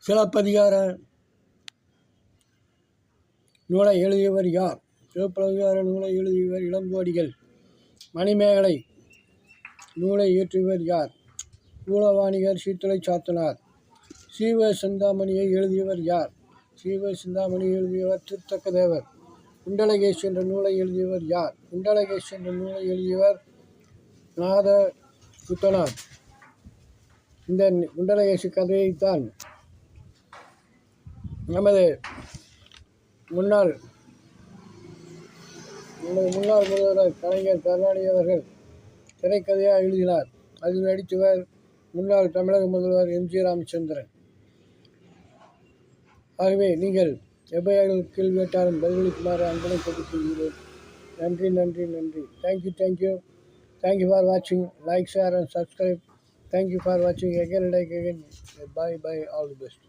சிலப்பதிகார நூலை எழுதியவர் யார்? சிலப்பதிகார நூலை எழுதியவர் இளங்கோடிகள். மணிமேகலை நூலை இயற்றியவர் யார்? மூலவாணிகர் சீத்தலை சாத்தனார். சீவ சிந்தாமணியை எழுதியவர் யார்? சீவ சிந்தாமணி எழுதியவர் திருத்தக்கதேவர். குண்டலகேசி என்ற நூலை எழுதியவர் யார்? குண்டலகேசி என்ற நூலை எழுதியவர் நாத புத்தனார். இந்த குண்டலகேசி கதையைத்தான் நமது முன்னாள் முதல்வர் கலைஞர் கருணாநிதி அவர்கள் திரைக்கதையாக எழுதினார். அதில் நடித்தவர் முன்னாள் தமிழக முதல்வர் எம்.ஜி. ராமச்சந்திரன். ஆகவே நீங்கள் எவ்வகையில் கேள்வி கேட்டாலும் பதிலளிக்குமாறு அன்புடன் கேட்டுக்கொள்கிறேன். நன்றி நன்றி நன்றி. தேங்க்யூ ஃபார் வாட்சிங். Like, share and subscribe. Thank you for watching again and again. Bye, all the best.